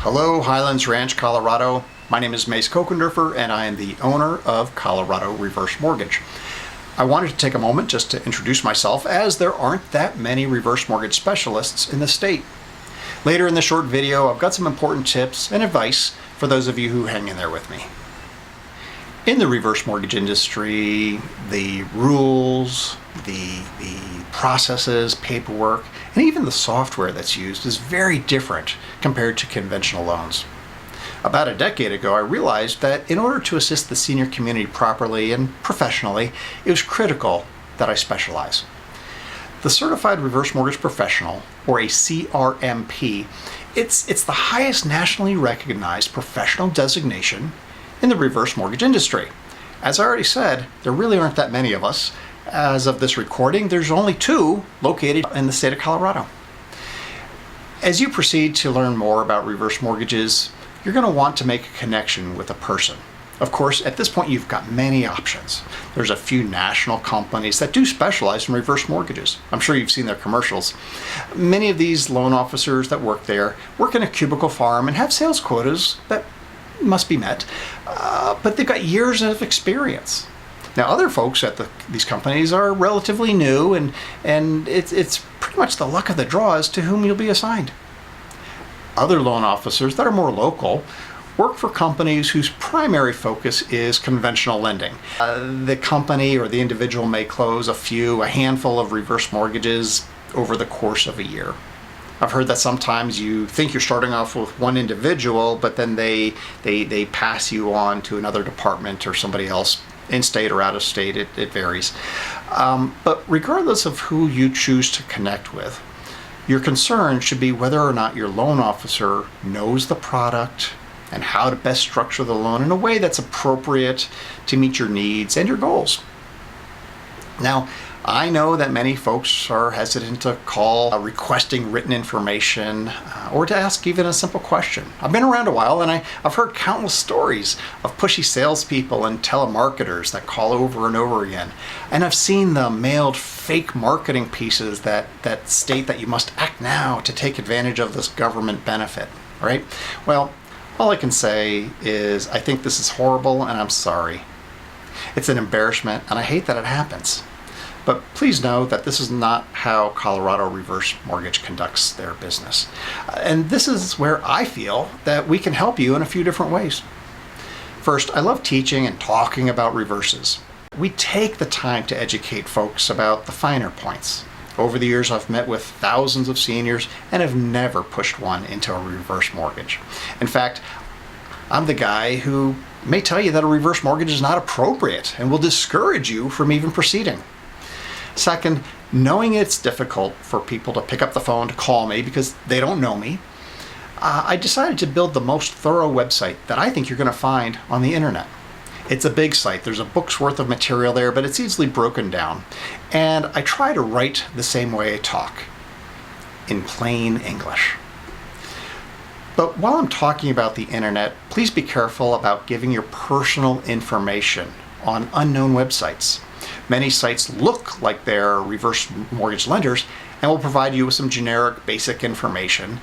Hello, Highlands Ranch, Colorado. My name is Mace Kochenderfer, and I am the owner of Colorado Reverse Mortgage. I wanted to take a moment just to introduce myself, as there aren't that many reverse mortgage specialists in the state. Later in the short video, I've got some important tips and advice for those of you who hang in there with me. In the reverse mortgage industry, the rules, the processes, paperwork, and even the software that's used is very different compared to conventional loans. About a decade ago, I realized that in order to assist the senior community properly and professionally, it was critical that I specialize. The Certified Reverse Mortgage Professional, or a CRMP, it's the highest nationally recognized professional designation in the reverse mortgage industry. As I already said, there really aren't that many of us. As of this recording, there's only 2 located in the state of Colorado. As you proceed to learn more about reverse mortgages, you're going to want to make a connection with a person. Of course, at this point, you've got many options. There's a few national companies that do specialize in reverse mortgages. I'm sure you've seen their commercials. Many of these loan officers that work there work in a cubicle farm and have sales quotas that must be met, but they've got years of experience. Now, other folks at these companies are relatively new, and it's pretty much the luck of the draw as to whom you'll be assigned. Other loan officers that are more local work for companies whose primary focus is conventional lending. The company or the individual may close a handful of reverse mortgages over the course of a year. I've heard that sometimes you think you're starting off with one individual, but then they pass you on to another department or somebody else, in state or out of state, it varies. But regardless of who you choose to connect with, your concern should be whether or not your loan officer knows the product and how to best structure the loan in a way that's appropriate to meet your needs and your goals. Now, I know that many folks are hesitant to call requesting written information or to ask even a simple question. I've been around a while, and I've heard countless stories of pushy salespeople and telemarketers that call over and over again. And I've seen the mailed fake marketing pieces that state that you must act now to take advantage of this government benefit, right? Well, all I can say is I think this is horrible, and I'm sorry. It's an embarrassment, and I hate that it happens. But please know that this is not how Colorado Reverse Mortgage conducts their business. And this is where I feel that we can help you in a few different ways. First, I love teaching and talking about reverses. We take the time to educate folks about the finer points. Over the years, I've met with thousands of seniors and have never pushed one into a reverse mortgage. In fact, I'm the guy who may tell you that a reverse mortgage is not appropriate and will discourage you from even proceeding. Second, knowing it's difficult for people to pick up the phone to call me because they don't know me, I decided to build the most thorough website that I think you're going to find on the internet. It's a big site. There's a book's worth of material there, but it's easily broken down. And I try to write the same way I talk, in plain English. But while I'm talking about the internet, please be careful about giving your personal information on unknown websites. Many sites look like they're reverse mortgage lenders and will provide you with some generic basic information.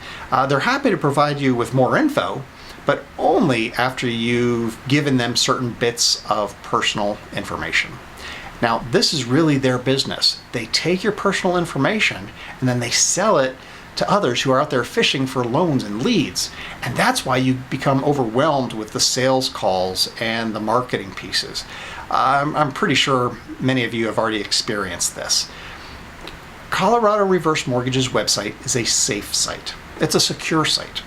They're happy to provide you with more info, but only after you've given them certain bits of personal information. Now, this is really their business. They take your personal information and then they sell it to others who are out there fishing for loans and leads. And that's why you become overwhelmed with the sales calls and the marketing pieces. I'm pretty sure many of you have already experienced this. Colorado Reverse Mortgage's website is a safe site. It's a secure site.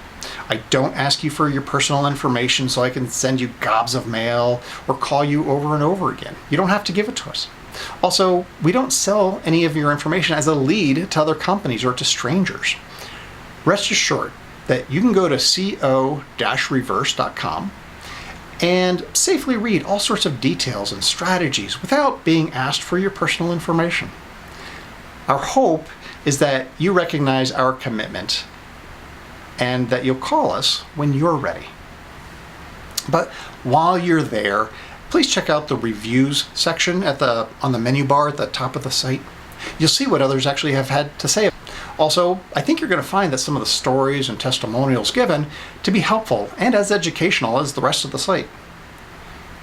I don't ask you for your personal information so I can send you gobs of mail or call you over and over again. You don't have to give it to us. Also, we don't sell any of your information as a lead to other companies or to strangers. Rest assured that you can go to co-reverse.com and safely read all sorts of details and strategies without being asked for your personal information. Our hope is that you recognize our commitment and that you'll call us when you're ready. But while you're there, please check out the reviews section on the menu bar at the top of the site. You'll see what others actually have had to say. Also, I think you're going to find that some of the stories and testimonials given to be helpful and as educational as the rest of the site.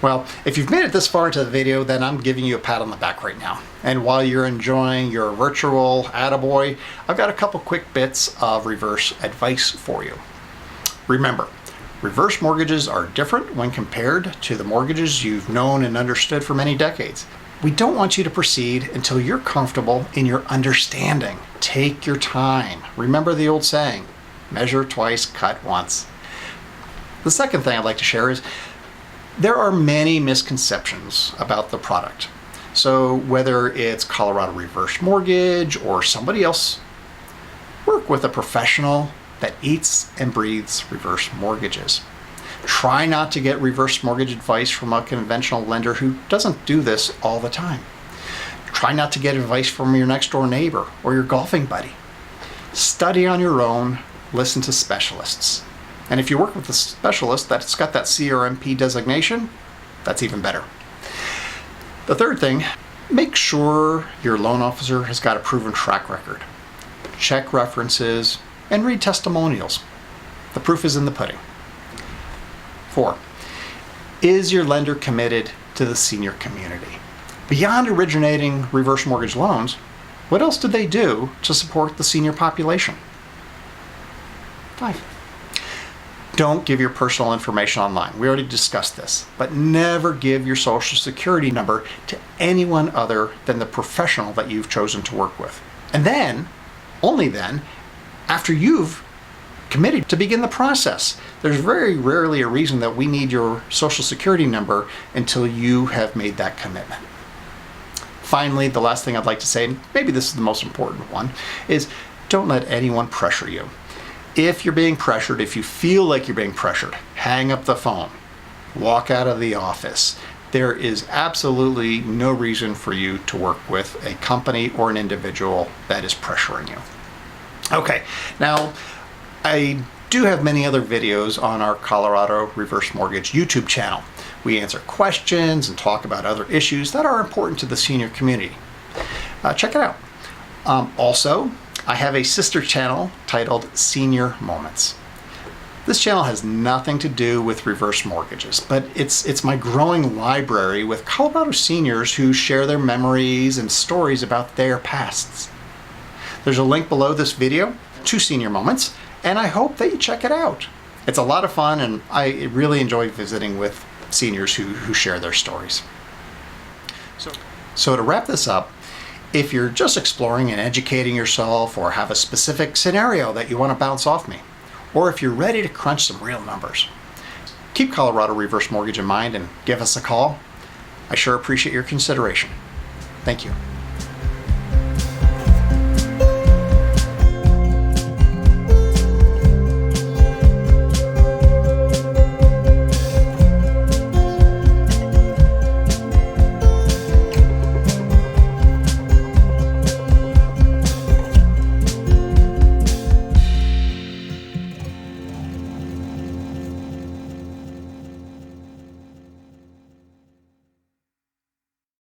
Well, if you've made it this far into the video, then I'm giving you a pat on the back right now. And while you're enjoying your virtual attaboy, I've got a couple quick bits of reverse advice for you. Remember, reverse mortgages are different when compared to the mortgages you've known and understood for many decades. We don't want you to proceed until you're comfortable in your understanding. Take your time. Remember the old saying, measure twice, cut once. The second thing I'd like to share is there are many misconceptions about the product. So whether it's Colorado Reverse Mortgage or somebody else, work with a professional that eats and breathes reverse mortgages. Try not to get reverse mortgage advice from a conventional lender who doesn't do this all the time. Try not to get advice from your next door neighbor or your golfing buddy. Study on your own, listen to specialists. And if you work with a specialist that's got that CRMP designation, that's even better. The third thing, make sure your loan officer has got a proven track record. Check references and read testimonials. The proof is in the pudding. 4, is your lender committed to the senior community? Beyond originating reverse mortgage loans, what else do they do to support the senior population? 5, don't give your personal information online. We already discussed this, but never give your social security number to anyone other than the professional that you've chosen to work with. And then, only then, after you've committed to begin the process. There's very rarely a reason that we need your social security number until you have made that commitment. Finally, the last thing I'd like to say, and maybe this is the most important one, is don't let anyone pressure you. If you're being pressured, if you feel like you're being pressured, hang up the phone, walk out of the office. There is absolutely no reason for you to work with a company or an individual that is pressuring you. Okay, now I do have many other videos on our Colorado Reverse Mortgage YouTube channel. We answer questions and talk about other issues that are important to the senior community. Check it out. Also, I have a sister channel titled Senior Moments. This channel has nothing to do with reverse mortgages, but it's my growing library with Colorado seniors who share their memories and stories about their pasts. There's a link below this video to Senior Moments, and I hope that you check it out. It's a lot of fun, and I really enjoy visiting with seniors who share their stories. So to wrap this up, if you're just exploring and educating yourself or have a specific scenario that you want to bounce off me, or if you're ready to crunch some real numbers, keep Colorado Reverse Mortgage in mind and give us a call. I sure appreciate your consideration. Thank you.